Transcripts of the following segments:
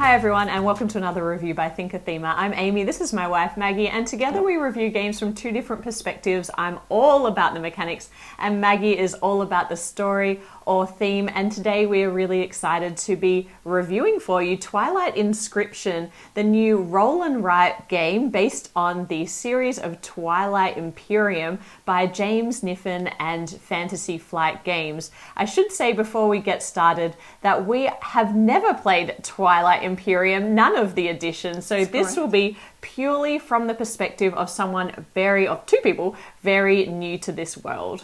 Hi everyone, and welcome to another review by ThinkerThemer. I'm Amy, this is my wife Maggie, and together we review games from two different perspectives. I'm all about the mechanics, and Maggie is all about the story or theme, and today we are really excited to be reviewing for you Twilight Inscription, the new roll and write game based on the series of Twilight Imperium by James Niffen and Fantasy Flight Games. I should say before we get started that we have never played Twilight Imperium, none of the editions, so this will be purely from the perspective of two people very new to this world.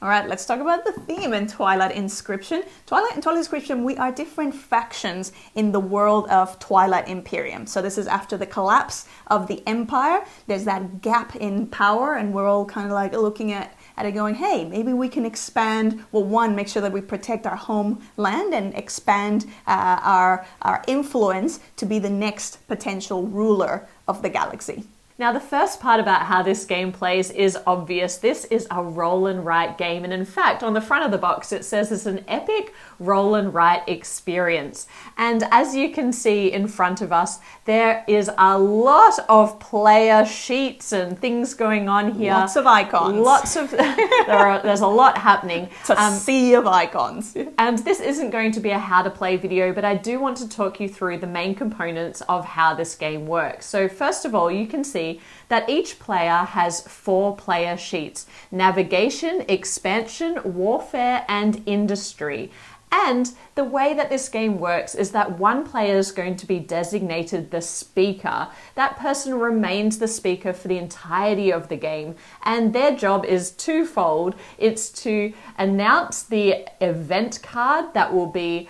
All right, let's talk about the theme in Twilight Inscription. Twilight Inscription, we are different factions in the world of Twilight Imperium. So this is after the collapse of the Empire. There's that gap in power, and we're all kind of like looking at it going, hey, maybe we can expand, well, one, make sure that we protect our homeland and expand our influence to be the next potential ruler of the galaxy. Now, the first part about how this game plays is obvious. This is a roll and write game, and in fact, on the front of the box, it says it's an epic roll and write experience. And as you can see in front of us, there is a lot of player sheets and things going on here. Lots of icons. There's a lot happening. It's a sea of icons. And this isn't going to be a how to play video, but I do want to talk you through the main components of how this game works. So first of all, you can see that each player has 4 player sheets: navigation, expansion, warfare, and industry. And the way that this game works is that one player is going to be designated the speaker. That person remains the speaker for the entirety of the game, and their job is twofold. It's to announce the event card that will be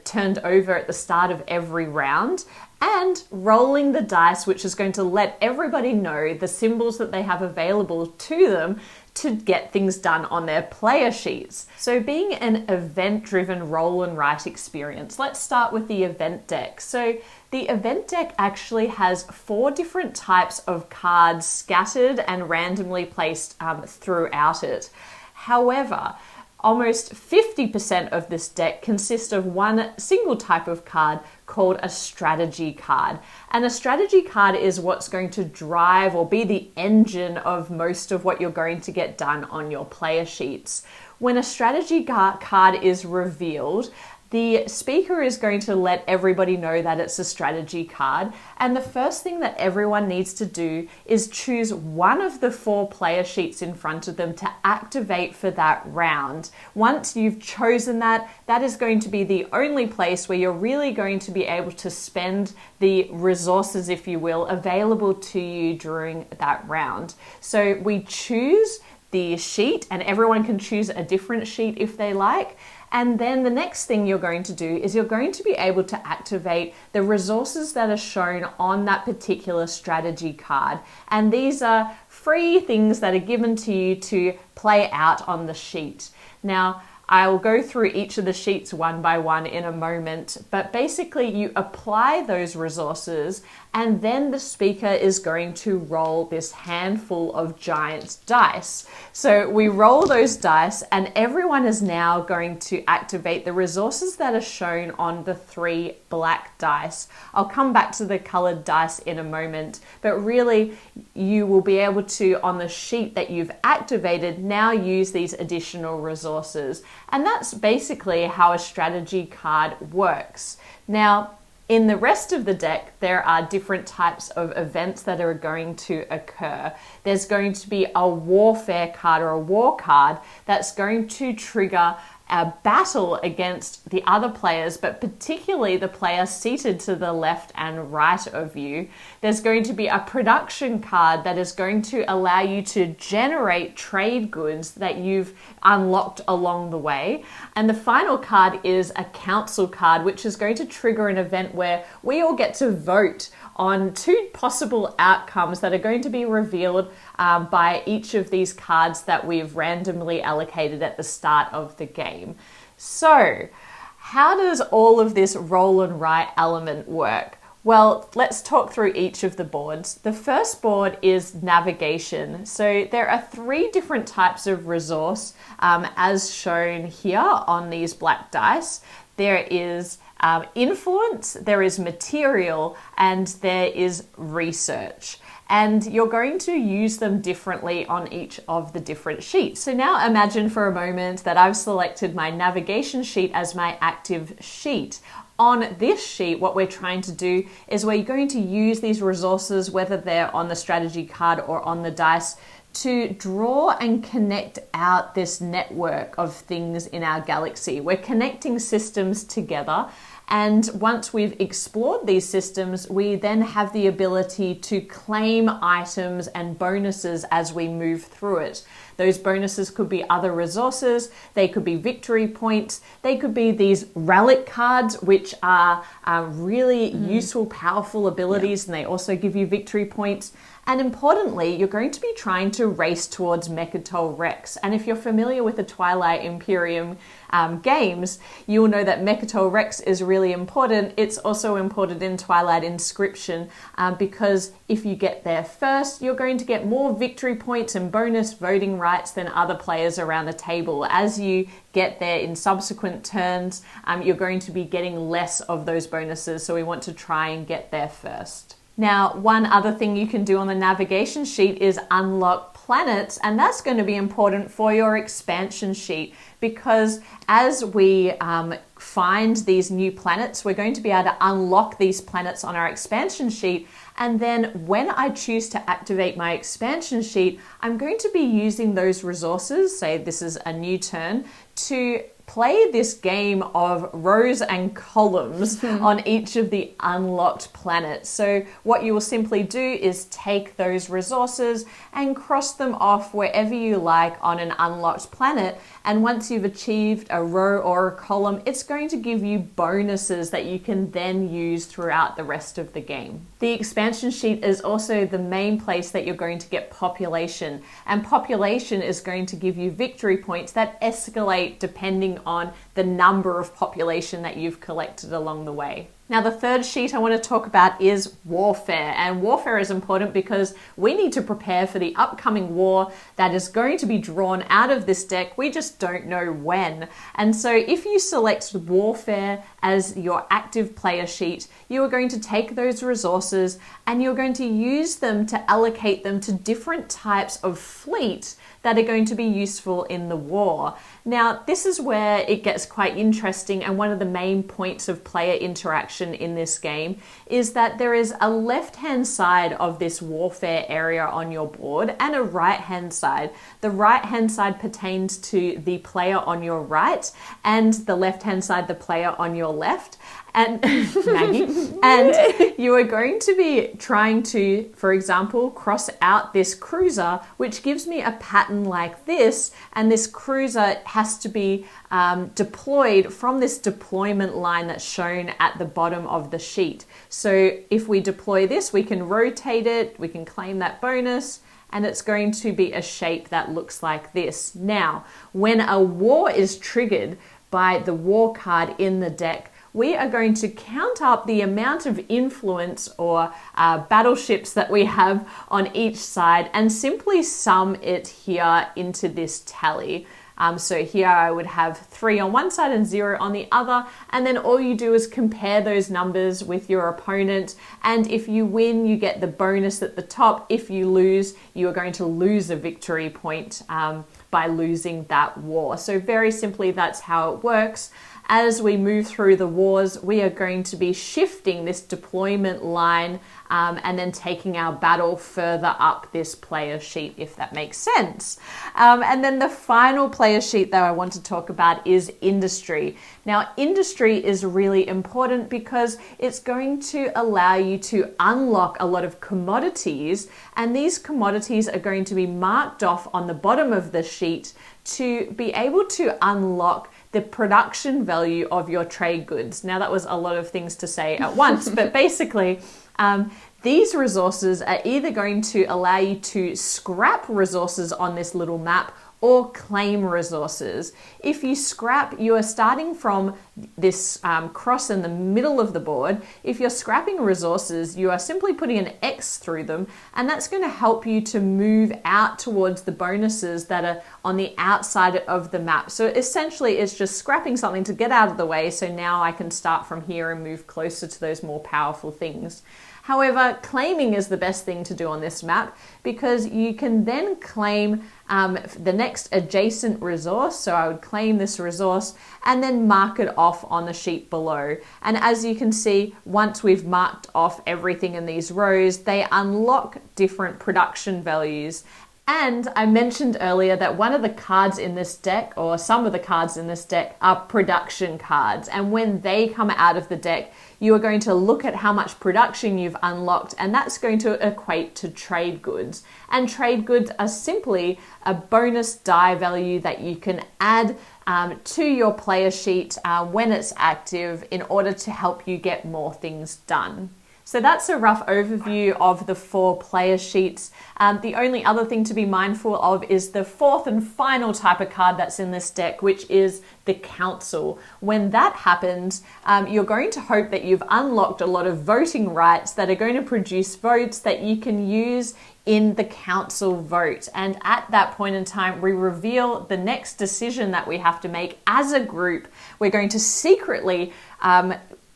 turned over at the start of every round, and rolling the dice, which is going to let everybody know the symbols that they have available to them to get things done on their player sheets. So being an event-driven roll and write experience, let's start with the event deck. So the event deck actually has 4 different types of cards scattered and randomly placed throughout it. However, almost 50% of this deck consists of one single type of card called a strategy card. And a strategy card is what's going to drive or be the engine of most of what you're going to get done on your player sheets. When a strategy card is revealed, the speaker is going to let everybody know that it's a strategy card, and the first thing that everyone needs to do is choose one of the 4 player sheets in front of them to activate for that round. Once you've chosen that, that is going to be the only place where you're really going to be able to spend the resources, if you will, available to you during that round. So we choose the sheet, and everyone can choose a different sheet if they like. And then the next thing you're going to do is you're going to be able to activate the resources that are shown on that particular strategy card. And these are free things that are given to you to play out on the sheet. Now, I will go through each of the sheets one by one in a moment, but basically you apply those resources, and then the speaker is going to roll this handful of giant dice. So we roll those dice, and everyone is now going to activate the resources that are shown on the 3 black dice. I'll come back to the colored dice in a moment, but really you will be able to, on the sheet that you've activated, now use these additional resources. And that's basically how a strategy card works. Now, in the rest of the deck, there are different types of events that are going to occur. There's going to be a warfare card or a war card that's going to trigger a battle against the other players, but particularly the player seated to the left and right of you. There's going to be a production card that is going to allow you to generate trade goods that you've unlocked along the way. And the final card is a council card, which is going to trigger an event where we all get to vote on 2 possible outcomes that are going to be revealed by each of these cards that we've randomly allocated at the start of the game. So, how does all of this roll and write element work? Well, let's talk through each of the boards. The first board is navigation. So there are 3 different types of resource as shown here on these black dice. there is influence, there is material, and there is research. And you're going to use them differently on each of the different sheets. So now imagine for a moment that I've selected my navigation sheet as my active sheet. On this sheet, what we're trying to do is we're going to use these resources, whether they're on the strategy card or on the dice, to draw and connect out this network of things in our galaxy. We're connecting systems together, and once we've explored these systems, we then have the ability to claim items and bonuses as we move through it. Those bonuses could be other resources, they could be victory points, they could be these relic cards, which are really useful, powerful abilities, and they also give you victory points. And importantly, you're going to be trying to race towards Mechatol Rex. And if you're familiar with the Twilight Imperium games, you'll know that Mechatol Rex is really important. It's also important in Twilight Inscription because if you get there first, you're going to get more victory points and bonus voting rights than other players around the table. As you get there in subsequent turns, you're going to be getting less of those bonuses. So we want to try and get there first. Now, one other thing you can do on the navigation sheet is unlock planets, and that's going to be important for your expansion sheet because as we find these new planets, we're going to be able to unlock these planets on our expansion sheet. And then when I choose to activate my expansion sheet, I'm going to be using those resources, say this is a new turn, to play this game of rows and columns on each of the unlocked planets. So what you will simply do is take those resources and cross them off wherever you like on an unlocked planet. And once you've achieved a row or a column, it's going to give you bonuses that you can then use throughout the rest of the game. The expansion sheet is also the main place that you're going to get population. And population is going to give you victory points that escalate depending on the number of population that you've collected along the way. Now, the third sheet I want to talk about is warfare. And warfare is important because we need to prepare for the upcoming war that is going to be drawn out of this deck. We just don't know when. And so if you select warfare as your active player sheet, you are going to take those resources and you're going to use them to allocate them to different types of fleet that are going to be useful in the war. Now, this is where it gets quite interesting, and one of the main points of player interaction in this game is that there is a left-hand side of this warfare area on your board and a right-hand side. The right-hand side pertains to the player on your right, and the left-hand side, the player on your left. And Maggie, and you are going to be trying to, for example, cross out this cruiser, which gives me a pattern like this, and this cruiser has to be deployed from this deployment line that's shown at the bottom of the sheet. So if we deploy this, we can rotate it, we can claim that bonus, and it's going to be a shape that looks like this. Now, when a war is triggered by the war card in the deck, we are going to count up the amount of influence or battleships that we have on each side and simply sum it here into this tally. So here I would have 3 on one side and 0 on the other, and then all you do is compare those numbers with your opponent, and if you win, you get the bonus at the top. If you lose, you are going to lose a victory point by losing that war. So very simply, that's how it works. As we move through the wars, we are going to be shifting this deployment line and then taking our battle further up this player sheet, if that makes sense. And then the final player sheet that I want to talk about is industry. Now, industry is really important because it's going to allow you to unlock a lot of commodities, and these commodities are going to be marked off on the bottom of the sheet to be able to unlock the production value of your trade goods. Now, that was a lot of things to say at once, but basically, these resources are either going to allow you to scrap resources on this little map, or claim resources. If you scrap, you are starting from this cross in the middle of the board. If you're scrapping resources, you are simply putting an X through them, and that's going to help you to move out towards the bonuses that are on the outside of the map. So essentially it's just scrapping something to get out of the way, so now I can start from here and move closer to those more powerful things. However, claiming is the best thing to do on this map, because you can then claim the next adjacent resource. So I would claim this resource and then mark it off on the sheet below. And as you can see, once we've marked off everything in these rows, they unlock different production values. And I mentioned earlier that one of the cards in this deck, or some of the cards in this deck, are production cards. And when they come out of the deck, you are going to look at how much production you've unlocked, and that's going to equate to trade goods. And trade goods are simply a bonus die value that you can add to your player sheet when it's active in order to help you get more things done. So that's a rough overview of the 4 player sheets. The only other thing to be mindful of is the 4th and final type of card that's in this deck, which is the council. When that happens, you're going to hope that you've unlocked a lot of voting rights that are going to produce votes that you can use in the council vote. And at that point in time, we reveal the next decision that we have to make as a group. We're going to secretly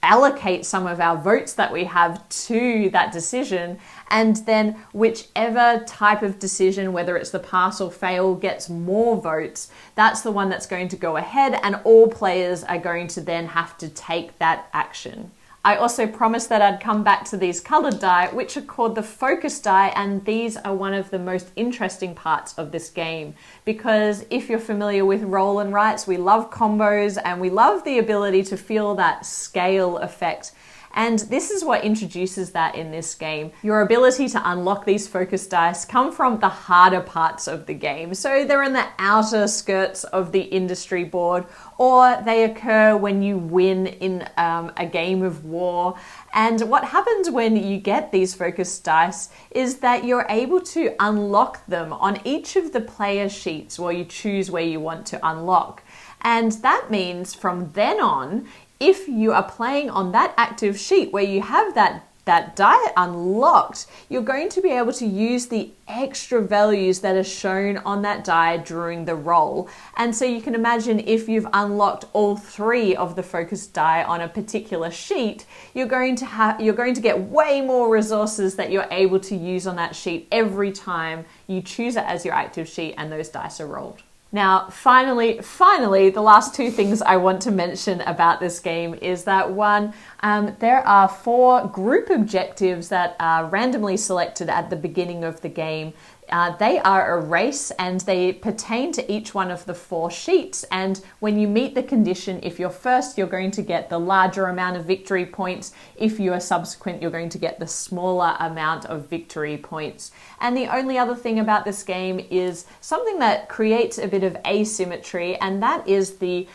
allocate some of our votes that we have to that decision, and then whichever type of decision, whether it's the pass or fail, gets more votes, that's the one that's going to go ahead, and all players are going to then have to take that action. I also promised that I'd come back to these colored die, which are called the focus die, and these are one of the most interesting parts of this game, because if you're familiar with roll and writes, we love combos and we love the ability to feel that scale effect. And this is what introduces that in this game. Your ability to unlock these focus dice come from the harder parts of the game. So they're in the outer skirts of the industry board, or they occur when you win in a game of war. And what happens when you get these focus dice is that you're able to unlock them on each of the player sheets, where you choose where you want to unlock. And that means from then on, if you are playing on that active sheet where you have that die unlocked, you're going to be able to use the extra values that are shown on that die during the roll. And so you can imagine if you've unlocked all 3 of the focus die on a particular sheet, you're going to get way more resources that you're able to use on that sheet every time you choose it as your active sheet and those dice are rolled. Now, finally, the last 2 things I want to mention about this game is that 1, there are 4 group objectives that are randomly selected at the beginning of the game. They are a race, and they pertain to each one of the 4 sheets. And when you meet the condition, if you're first, you're going to get the larger amount of victory points. If you are subsequent, you're going to get the smaller amount of victory points. And the only other thing about this game is something that creates a bit of asymmetry, and that is the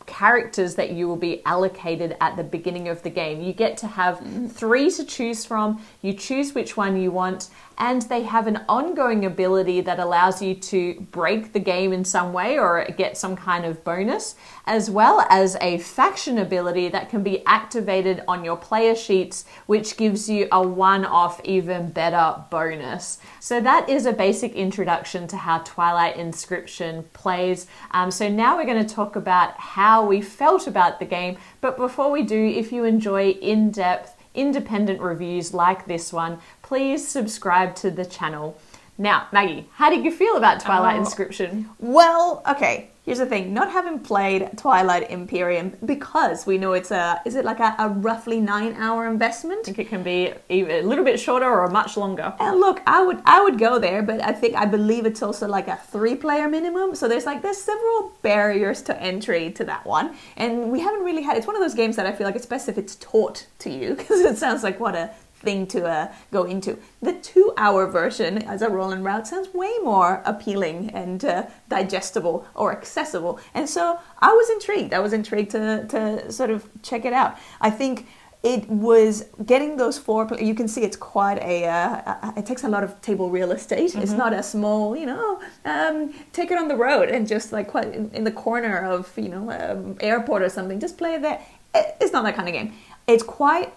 characters that you will be allocated at the beginning of the game. You get to have 3 to choose from. You choose which one you want, and they have an ongoing ability that allows you to break the game in some way or get some kind of bonus, as well as a faction ability that can be activated on your player sheets, which gives you a one-off even better bonus. So that is a basic introduction to how Twilight Inscription plays. So now we're going to talk about how we felt about the game. But before we do, if you enjoy in-depth, independent reviews like this one, please subscribe to the channel. Now, Maggie, how did you feel about Twilight Inscription? Well, okay, here's the thing. Not having played Twilight Imperium, because we know is it like a roughly 9-hour investment? I think it can be either a little bit shorter or much longer. And look, I would go there, but I believe it's also like a 3-player minimum. So there's several barriers to entry to that one. And we haven't really it's one of those games that I feel like it's best if it's taught to you, because it sounds like what a thing to go into. The 2-hour version as a roll and route sounds way more appealing and digestible or accessible. And so I was intrigued. I was intrigued to sort of check it out. I think it was getting those four. You can see it's quite it takes a lot of table real estate. It's not a small, take it on the road and just like quite in the corner of, airport or something. Just play it there. It's not that kind of game. It's quite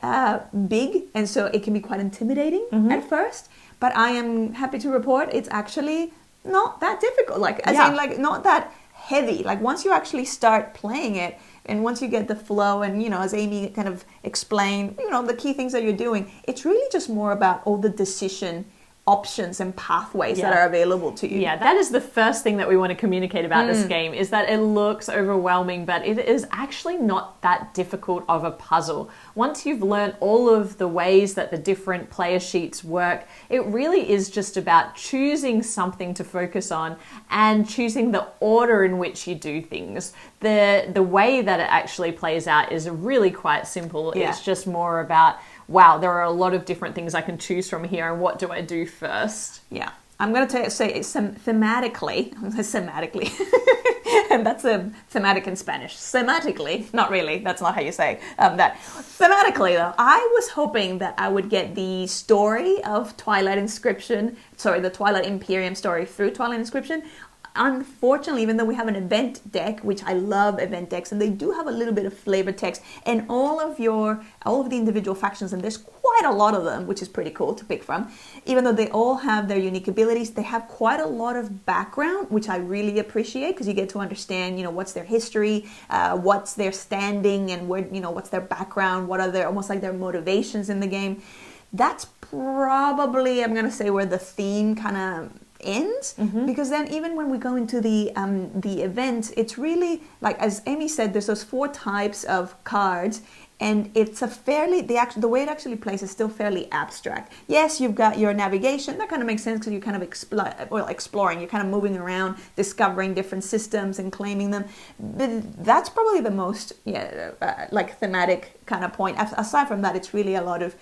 big, and so it can be quite intimidating at first. But I am happy to report it's actually not that difficult. Like, as in, like, not that heavy. Like, once you actually start playing it, and once you get the flow, and, as Amy kind of explained, the key things that you're doing, it's really just more about all the decision options and pathways that are available to you. Yeah, that is the first thing that we want to communicate about this game, is that it looks overwhelming, but it is actually not that difficult of a puzzle. Once you've learned all of the ways that the different player sheets work, it really is just about choosing something to focus on and choosing the order in which you do things. The way that it actually plays out is really quite simple. Yeah. It's just more about, wow, there are a lot of different things I can choose from here, and what do I do first? Yeah, I'm going to say thematically, and that's a thematic in Spanish. Thematically, not really, that's not how you say that. Thematically, though, I was hoping that I would get the story of Twilight the Twilight Imperium story through Twilight Inscription. Unfortunately, even though we have an event deck, which I love event decks, and they do have a little bit of flavor text, and all of the individual factions, and there's quite a lot of them, which is pretty cool to pick from. Even though they all have their unique abilities, they have quite a lot of background, which I really appreciate, because you get to understand, what's their history, what's their standing, and where, what's their background, what are their almost like their motivations in the game. That's probably, I'm gonna say, where the theme kind of ends, because then even when we go into the event, it's really like, as Amy said, there's those 4 types of cards, and it's the way it actually plays is still fairly abstract. Yes, you've got your navigation. That kind of makes sense, because you're kind of exploring. You're kind of moving around, discovering different systems and claiming them. But that's probably the most thematic kind of point. Aside from that, it's really a lot of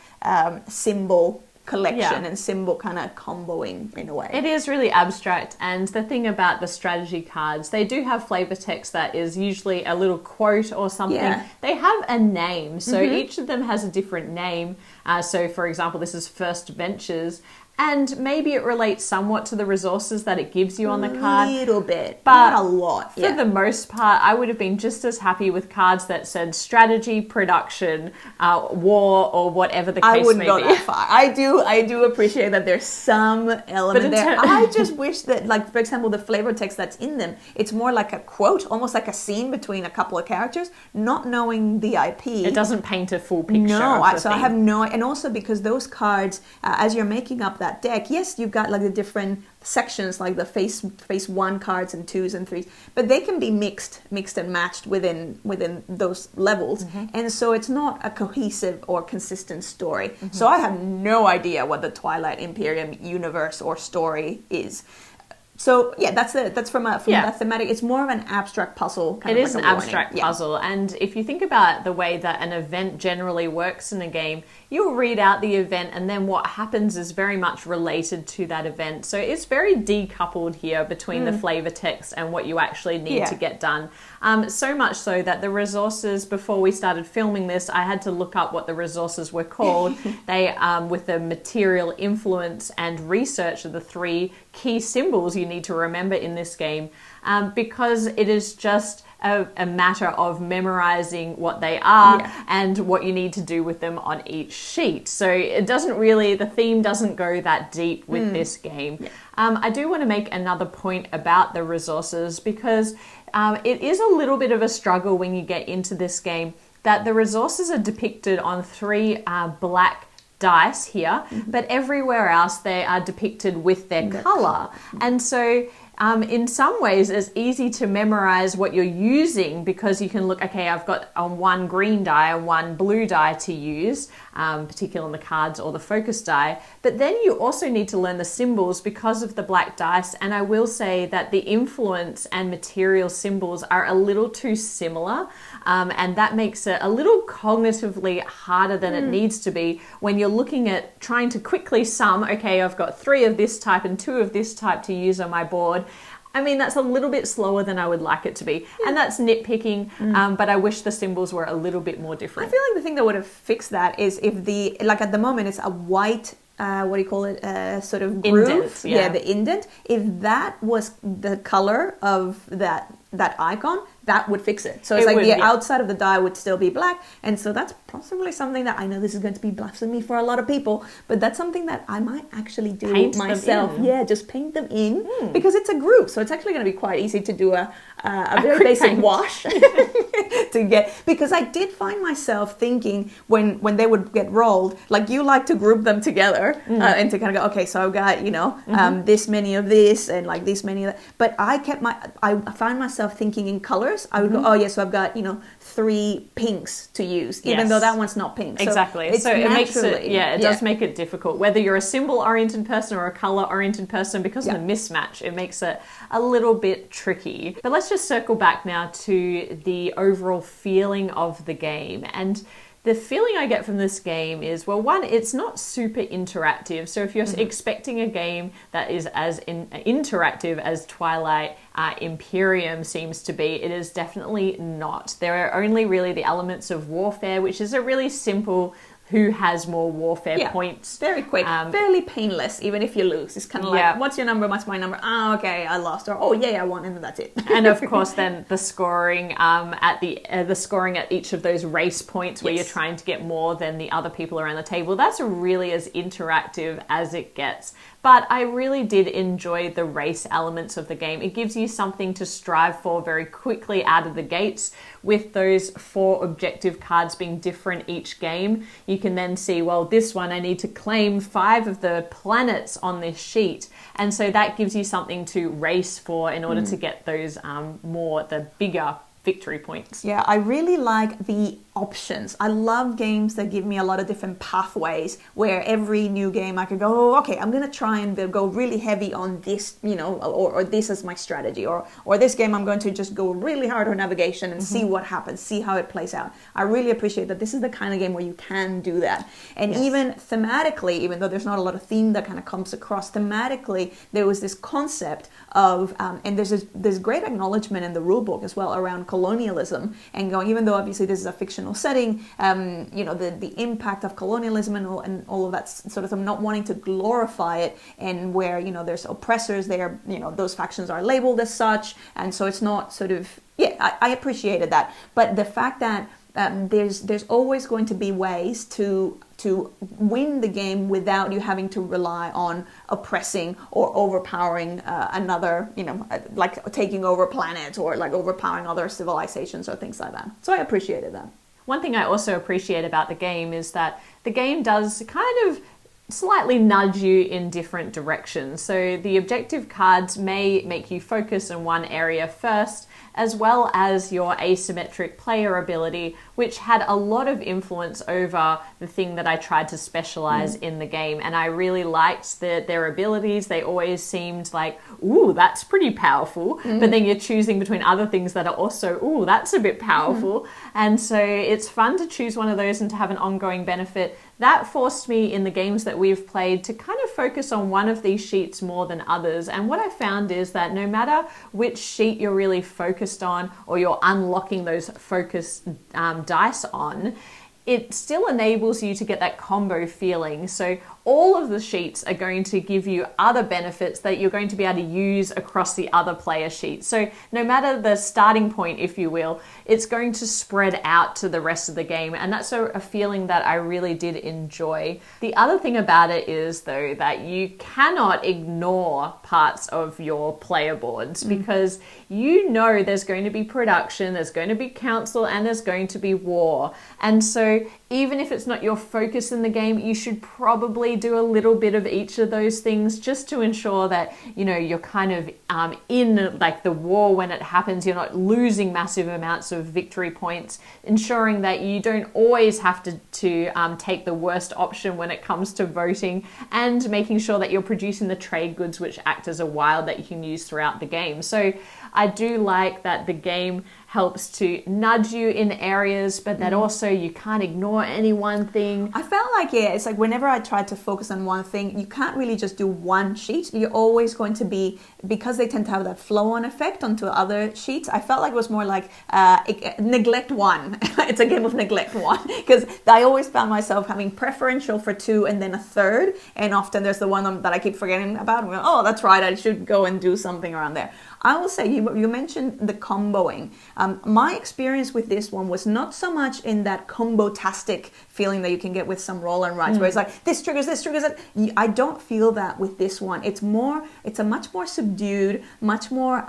symbol collection and symbol kind of comboing in a way. It is really abstract, and the thing about the strategy cards, they do have flavor text that is usually a little quote or something. Yeah. They have a name, so each of them has a different name. So for example, this is First Ventures, and maybe it relates somewhat to the resources that it gives you on the card. A little bit, but not a lot. For the most part, I would have been just as happy with cards that said strategy, production, war, or whatever the case may be. I wouldn't go that far. I do appreciate that there's some element there. I just wish that, like, for example, the flavor text that's in them, it's more like a quote, almost like a scene between a couple of characters, not knowing the IP. It doesn't paint a full picture. No, I have no, and also because those cards, as you're making up that deck, yes, you've got like the different sections, like the phase 1 cards and 2s and 3s, but they can be mixed and matched within those levels, and so it's not a cohesive or consistent story. So I have no idea what the Twilight Imperium universe or story is. So yeah, that's from that thematic. It's more of an abstract puzzle. It is an abstract puzzle, and if you think about the way that an event generally works in a game, you'll read out the event, and then what happens is very much related to that event. So it's very decoupled here between the flavor text and what you actually need to get done. So much so that the resources, before we started filming this, I had to look up what the resources were called. They, with the material, influence, and research are the 3 key symbols you need to remember in this game, because it is just a matter of memorizing what they are and what you need to do with them on each sheet. So it doesn't really, the theme doesn't go that deep with this game. I do want to make another point about the resources, because it is a little bit of a struggle when you get into this game, that the resources are depicted on 3 black dice here, but everywhere else they are depicted with their color. And so in some ways it's easy to memorize what you're using, because you can look, okay, I've got one green die and one blue die to use, particularly on the cards or the focus die. But then you also need to learn the symbols because of the black dice. And I will say that the influence and material symbols are a little too similar. And that makes it a little cognitively harder than it needs to be when you're looking at trying to quickly sum, okay, I've got 3 of this type and 2 of this type to use on my board. I mean, that's a little bit slower than I would like it to be. And that's nitpicking, but I wish the symbols were a little bit more different. I feel like the thing that would have fixed that is if like at the moment it's a white, what do you call it, sort of groove? Indent, yeah. The indent. If that was the color of that icon, that would fix it. So it's like the outside of the die would still be black. And so that's possibly something that I know this is going to be blasphemy for a lot of people, but that's something that I might actually do paint myself. them in. Yeah, just paint them in because it's a group. So it's actually going to be quite easy to do a very basic wash to get, because I did find myself thinking when they would get rolled, like you like to group them together and to kind of go, okay, so I've got, this many of this and like this many of that. But I found myself thinking in colors. I would go, oh yeah, so I've got, 3 pinks to use, even though that one's not pink. Exactly. So it makes it, it does make it difficult. Whether you're a symbol-oriented person or a color-oriented person, because of the mismatch, it makes it a little bit tricky. But let's just circle back now to the overall feeling of the game. And the feeling I get from this game is, well, one, it's not super interactive. So if you're expecting a game that is as interactive as Twilight Imperium seems to be, it is definitely not. There are only really the elements of warfare, which is a really simple who has more warfare points. Very quick, fairly painless, even if you lose. It's kind of like, what's your number, what's my number? Oh, okay, I lost. Or, oh, yeah, I won, and that's it. And of course, then the scoring the scoring at each of those race points where you're trying to get more than the other people around the table. That's really as interactive as it gets. But I really did enjoy the race elements of the game. It gives you something to strive for very quickly out of the gates. With those 4 objective cards being different each game, you can then see, well, this one I need to claim 5 of the planets on this sheet. And so that gives you something to race for in order to get those the bigger victory points. Yeah, I really like the options. I love games that give me a lot of different pathways where every new game I could go, oh, okay, I'm going to try and go really heavy on this, or this is my strategy, or this game I'm going to just go really hard on navigation and see what happens, see how it plays out. I really appreciate that this is the kind of game where you can do that. And even thematically, even though there's not a lot of theme that kind of comes across thematically, there was this concept of, and there's great acknowledgement in the rule book as well around colonialism and going, even though obviously this is a fictional setting, the impact of colonialism and all of that sort of, not wanting to glorify it, and where, there's oppressors there, those factions are labeled as such, and so it's not sort of, I appreciated that. But the fact that there's always going to be ways to win the game without you having to rely on oppressing or overpowering another, like taking over planets or like overpowering other civilizations or things like that. So I appreciated that. One thing I also appreciate about the game is that the game does kind of slightly nudge you in different directions. So the objective cards may make you focus on one area first, as well as your asymmetric player ability, which had a lot of influence over the thing that I tried to specialize in the game. And I really liked their abilities. They always seemed like, ooh, that's pretty powerful. But then you're choosing between other things that are also, ooh, that's a bit powerful. And so it's fun to choose one of those and to have an ongoing benefit. That forced me in the games that we've played to kind of focus on one of these sheets more than others. And what I found is that no matter which sheet you're really focused on or you're unlocking those focus dice on, it still enables you to get that combo feeling. So all of the sheets are going to give you other benefits that you're going to be able to use across the other player sheets. So no matter the starting point, if you will, it's going to spread out to the rest of the game. And that's a feeling that I really did enjoy. The other thing about it is, though, that you cannot ignore parts of your player boards because there's going to be production, there's going to be council, and there's going to be war. And so even if it's not your focus in the game, you should probably do a little bit of each of those things just to ensure that, you're kind of in like the war when it happens. You're not losing massive amounts of victory points, ensuring that you don't always have to take the worst option when it comes to voting, and making sure that you're producing the trade goods which act as a wild that you can use throughout the game. So I do like that the game helps to nudge you in areas, but that also you can't ignore any one thing. I felt like, yeah, it's like whenever I tried to focus on one thing, you can't really just do one sheet. You're always going to be, because they tend to have that flow-on effect onto other sheets, I felt like it was more like neglect one. It's a game of neglect one, because I always found myself having preferential for two and then a third, and often there's the one that I keep forgetting about. And oh, that's right, I should go and do something around there. I will say, you mentioned the comboing. My experience with this one was not so much in that combo-tastic feeling that you can get with some roll and writes, where it's like, this triggers that. I don't feel that with this one. It's a much more subdued, much more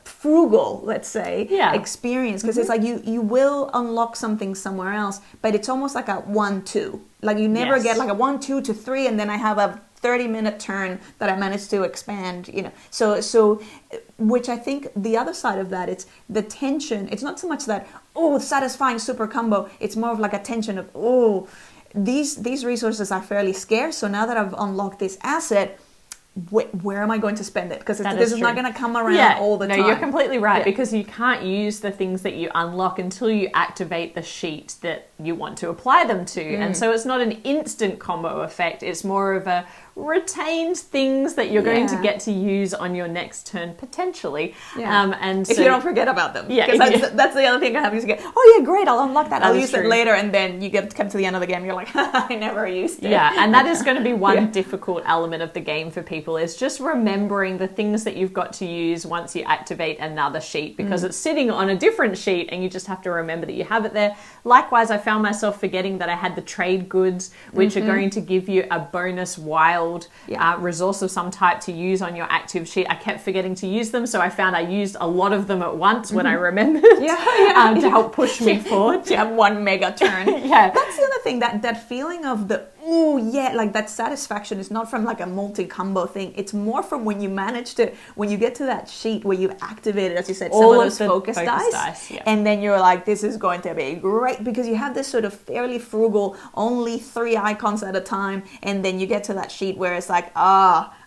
frugal, let's say, experience. Because it's like you will unlock something somewhere else, but it's almost like a 1-2. Like you never get like a 1-2 to 3, and then I have a 30-minute turn that I managed to expand, So, which I think the other side of that, it's the tension. It's not so much that, satisfying super combo. It's more of like a tension of, these resources are fairly scarce. So now that I've unlocked this asset, where am I going to spend it? Because this is not going to come around all the time. No, you're completely right, because you can't use the things that you unlock until you activate the sheet that you want to apply them to. And so it's not an instant combo effect. It's more of a retained things that you're going to get to use on your next turn potentially. And if you don't forget about them. Because that's the other thing I have is get, great, I'll unlock that. I'll use it later, and then you come to the end of the game, you're like, I never used it. Yeah, and that is going to be one difficult element of the game for people, is just remembering the things that you've got to use once you activate another sheet, because it's sitting on a different sheet and you just have to remember that you have it there. Likewise, I found myself forgetting that I had the trade goods, which are going to give you a bonus wild resource of some type to use on your active sheet. I kept forgetting to use them, so I found I used a lot of them at once when I remembered to help push me forward. You have one mega turn. That's the other thing, that feeling of the like that satisfaction is not from like a multi-combo thing. It's more from when you get to that sheet where you've activated, as you said, some of those focus dice. And then you're like, this is going to be great, because you have this sort of fairly frugal, only 3 icons at a time, and then you get to that sheet where it's like,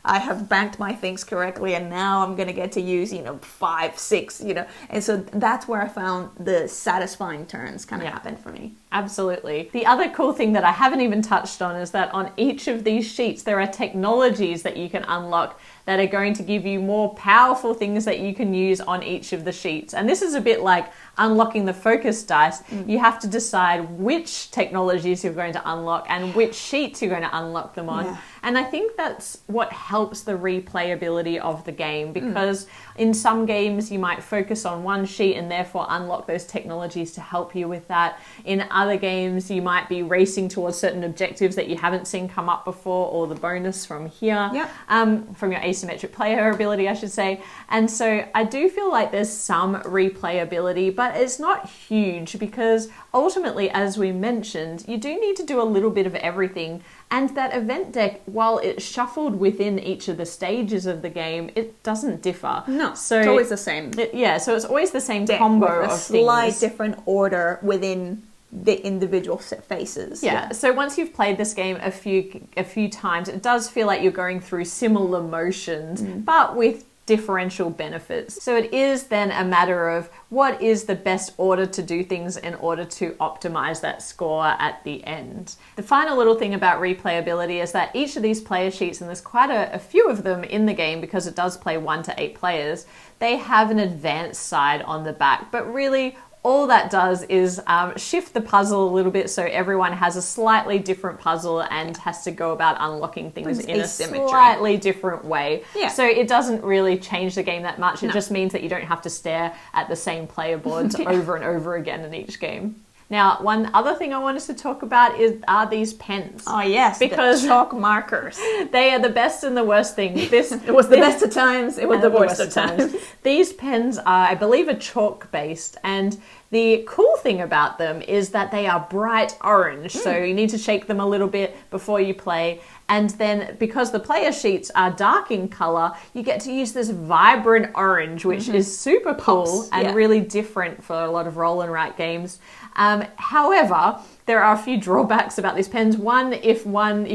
I have banked my things correctly, and now I'm going to get to use, 5, 6, And so that's where I found the satisfying turns kind of happen for me. Absolutely. The other cool thing that I haven't even touched on is that on each of these sheets, there are technologies that you can unlock that are going to give you more powerful things that you can use on each of the sheets. And this is a bit like unlocking the focus dice. You have to decide which technologies you're going to unlock and which sheets you're going to unlock them on. And I think that's what helps the replayability of the game, because in some games you might focus on one sheet and therefore unlock those technologies to help you with that. In other games you might be racing towards certain objectives that you haven't seen come up before, or the bonus from here, from your asymmetric player ability, I should say. And so I do feel like there's some replayability, but it's not huge, because ultimately, as we mentioned, you do need to do a little bit of everything. And that event deck, while it's shuffled within each of the stages of the game, it doesn't differ. No, so it's always the same. So it's always the same combo with a of slight things. Different order within the individual phases. So once you've played this game a few times, it does feel like you're going through similar motions, but with differential benefits. So it is then a matter of what is the best order to do things in order to optimize that score at the end. The final little thing about replayability is that each of these player sheets, and there's quite a few of them in the game because it does play 1 to 8 players, they have an advanced side on the back, but really all that does is shift the puzzle a little bit, so everyone has a slightly different puzzle and has to go about unlocking things in a slightly different way. So it doesn't really change the game that much. It just means that you don't have to stare at the same player boards over and over again in each game. Now, one other thing I wanted to talk about are these pens. Oh yes, because the chalk markers. They are the best and the worst thing. It was the best of times, it was the worst of times. These pens are, I believe, are chalk based, and the cool thing about them is that they are bright orange, so you need to shake them a little bit before you play. And then because the player sheets are dark in color, you get to use this vibrant orange, which is super cool and really different for a lot of roll and write games. However, there are a few drawbacks about these pens. One, if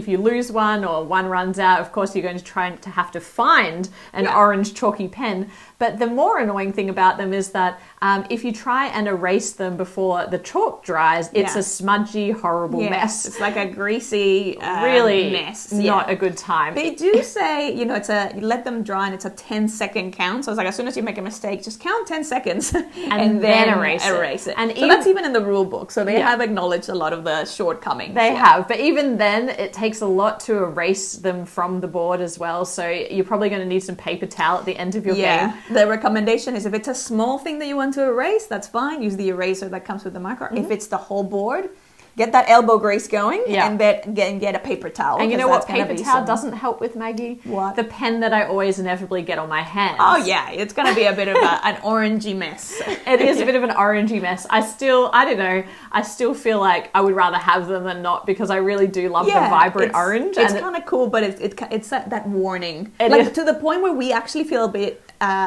you lose one or one runs out, of course you're going to try to have to find an orange chalky pen. But the more annoying thing about them is that if you try and erase them before the chalk dries, it's a smudgy, horrible mess. It's like a greasy really mess. Not a good time. They do say, you let them dry and it's a 10-second count. So it's like as soon as you make a mistake, just count 10 seconds and then erase it. And so that's even in the rule book. So they have acknowledged a lot of the shortcomings. They have, but even then it takes a lot to erase them from the board as well. So you're probably going to need some paper towel at the end of your game. The recommendation is if it's a small thing that you want to erase, that's fine. Use the eraser that comes with the marker. If it's the whole board, get that elbow grease going and get a paper towel. And you know what paper towel doesn't help with, Maggie? What? The pen that I always inevitably get on my hands. Oh yeah, it's going to be a bit of an orangey mess. It is a bit of an orangey mess. I don't know, I still feel like I would rather have them than not because I really do love the vibrant orange. It's kind of cool, but it's that warning. To the point where we actually feel a bit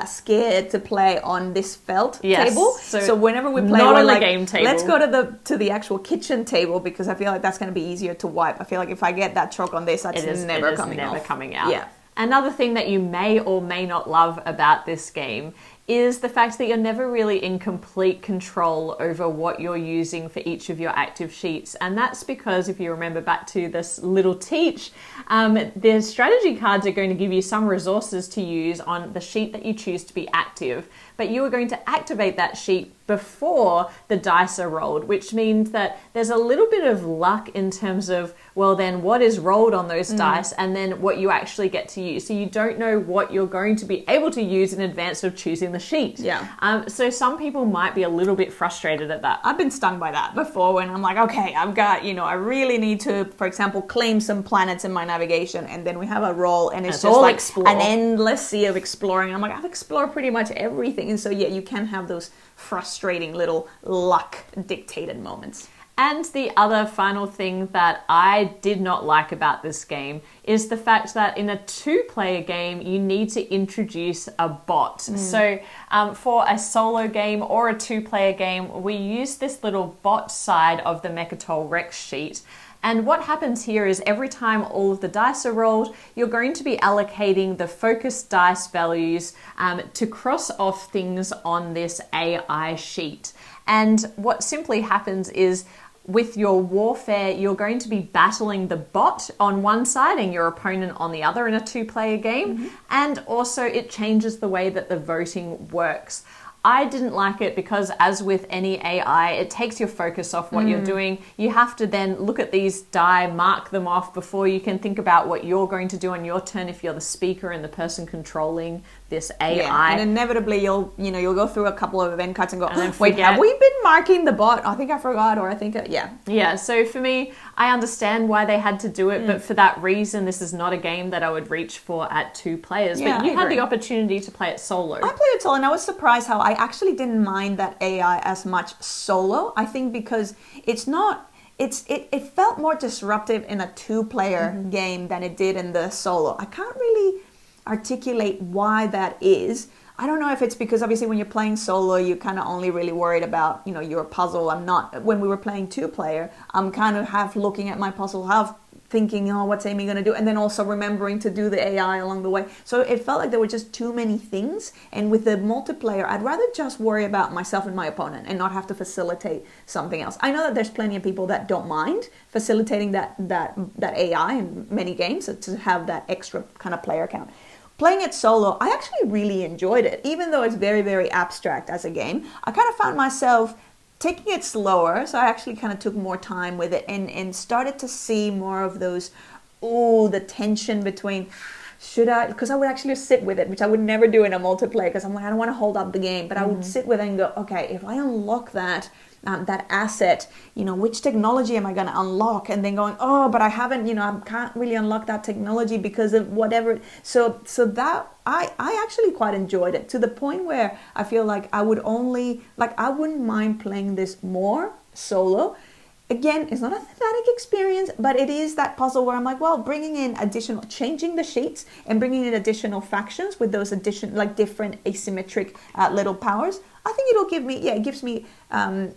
scared to play on this felt table. So whenever we play, not we're on the like, game table. Let's go to the actual kitchen table because I feel like that's going to be easier to wipe. I feel like if I get that chalk on this, that's never coming out. Yeah. Another thing that you may or may not love about this game is the fact that you're never really in complete control over what you're using for each of your active sheets. And that's because if you remember back to this little teach, the strategy cards are going to give you some resources to use on the sheet that you choose to be active. But you are going to activate that sheet before the dice are rolled, which means that there's a little bit of luck in terms of, well, then what is rolled on those dice and then what you actually get to use. So you don't know what you're going to be able to use in advance of choosing the sheet. Yeah. So some people might be a little bit frustrated at that. I've been stung by that before when I'm like, okay, I've got, I really need to, for example, claim some planets in my navigation, and then we have a roll and it's just like an endless sea of exploring. I'm like, I've explored pretty much everything. And so, you can have those frustrating little luck dictated moments. And the other final thing that I did not like about this game is the fact that in a 2-player game, you need to introduce a bot. So for a solo game or a 2-player game, we use this little bot side of the Mechatol Rex sheet. And what happens here is every time all of the dice are rolled, you're going to be allocating the focus dice values to cross off things on this AI sheet. And what simply happens is with your warfare, you're going to be battling the bot on one side and your opponent on the other in a 2-player game. And also it changes the way that the voting works. I didn't like it because, as with any AI, it takes your focus off what you're doing. You have to then look at these die, mark them off before you can think about what you're going to do on your turn if you're the speaker and the person controlling this AI. Yeah. And inevitably you'll go through a couple of event cards and go, wait, have we been marking the bot? I think I forgot, or I think, Yeah, so for me, I understand why they had to do it, but for that reason, this is not a game that I would reach for at 2 players. Yeah, but you had the opportunity to play it solo. I played it solo, and I was surprised how I actually didn't mind that AI as much solo. I think because it felt more disruptive in a 2-player game than it did in the solo. I can't really articulate why that is. I don't know if it's because obviously when you're playing solo, you're kind of only really worried about, your puzzle. When we were playing 2-player, I'm kind of half looking at my puzzle, half thinking, what's Amy going to do? And then also remembering to do the AI along the way. So it felt like there were just too many things. And with the multiplayer, I'd rather just worry about myself and my opponent and not have to facilitate something else. I know that there's plenty of people that don't mind facilitating that AI in many games to have that extra kind of player count. Playing it solo, I actually really enjoyed it. Even though it's very, very abstract as a game, I kind of found myself taking it slower. So I actually kind of took more time with it and started to see more of those, the tension between, because I would actually sit with it, which I would never do in a multiplayer because I'm like, I don't want to hold up the game, but I would sit with it and go, okay, if I unlock that asset, which technology am I going to unlock? And then going, but I haven't, I can't really unlock that technology because of whatever. So that I actually quite enjoyed it to the point where I feel like I wouldn't mind playing this more solo again, it's not a thematic experience, but it is that puzzle where I'm like, well, bringing in additional, changing the sheets and bringing in additional factions with those like different asymmetric little powers. I think it'll give me, it gives me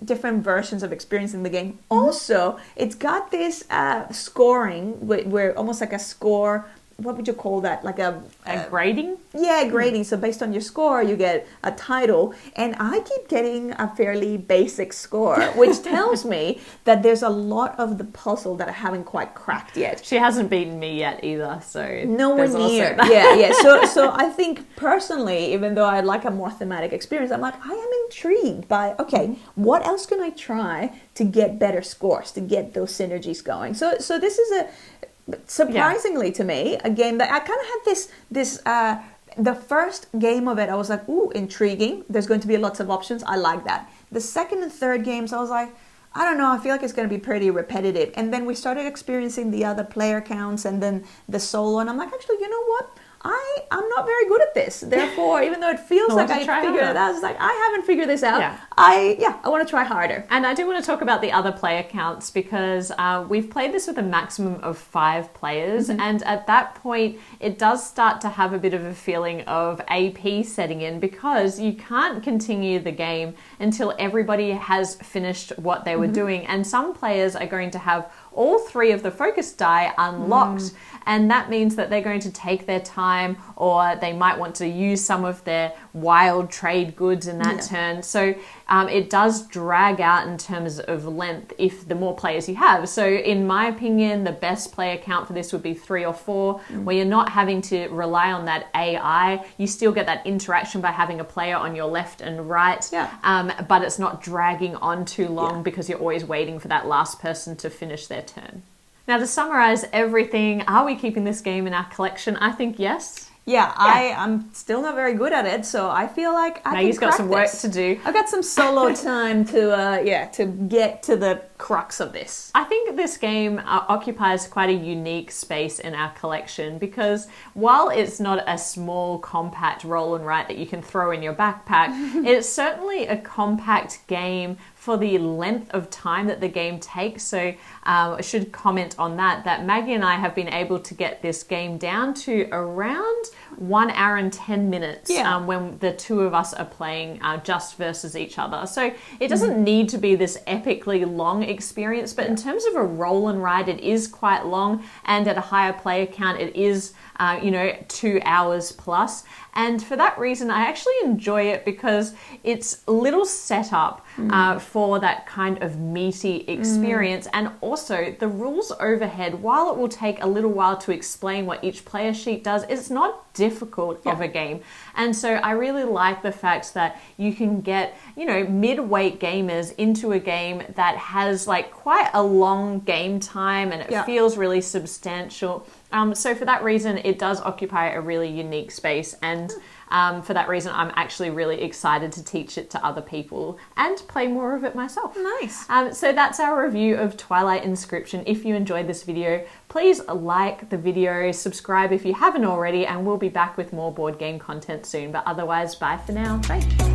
different versions of experience in the game. Also, it's got this scoring where almost like a score. What would you call that? Like a grading? Yeah, grading. So based on your score, you get a title. And I keep getting a fairly basic score, which tells me that there's a lot of the puzzle that I haven't quite cracked yet. She hasn't beaten me yet either, so nowhere near. Yeah. So I think personally, even though I'd like a more thematic experience, I'm like, I am intrigued by, okay, what else can I try to get better scores, to get those synergies going? So this is surprisingly to me, a game that I kind of had this the first game of it, I was like, ooh, intriguing. There's going to be lots of options. I like that. The second and third games, I was like, I don't know, I feel like it's going to be pretty repetitive. And then we started experiencing the other player counts and then the solo, and I'm like, actually, you know what? I'm not very good at this. Therefore, even though it feels like I figured it out, it's like, I haven't figured this out. Yeah. I want to try harder. And I do want to talk about the other player counts because we've played this with a maximum of 5 players. And at that point, it does start to have a bit of a feeling of AP setting in because you can't continue the game until everybody has finished what they were doing. And some players are going to have all 3 of the focus die unlocked. And that means that they're going to take their time, or they might want to use some of their wild trade goods in that turn. So it does drag out in terms of length if the more players you have. So in my opinion, the best player count for this would be 3 or 4, where you're not having to rely on that AI. You still get that interaction by having a player on your left and right, but it's not dragging on too long because you're always waiting for that last person to finish their turn. Now, to summarize everything, are we keeping this game in our collection? I think yes. Yeah, I'm still not very good at it, so I feel like I Maggie's can got some work this. to do. I've got some solo time to get to the crux of this. I think this game occupies quite a unique space in our collection because while it's not a small, compact roll and write that you can throw in your backpack, it's certainly a compact game for the length of time that the game takes. So I should comment on that Maggie and I have been able to get this game down to around 1 hour and 10 minutes when the 2 of us are playing just versus each other. So it doesn't need to be this epically long experience, but in terms of a roll and write, it is quite long, and at a higher player count, it is 2 hours plus. And for that reason, I actually enjoy it because it's a little setup for that kind of meaty experience. And also the rules overhead, while it will take a little while to explain what each player sheet does, it's not difficult of a game. And so I really like the fact that you can get, mid-weight gamers into a game that has like quite a long game time and it feels really substantial. So for that reason, it does occupy a really unique space. And for that reason, I'm actually really excited to teach it to other people and play more of it myself. Nice. So that's our review of Twilight Inscription. If you enjoyed this video, please like the video, subscribe if you haven't already, and we'll be back with more board game content soon. But otherwise, bye for now. Bye.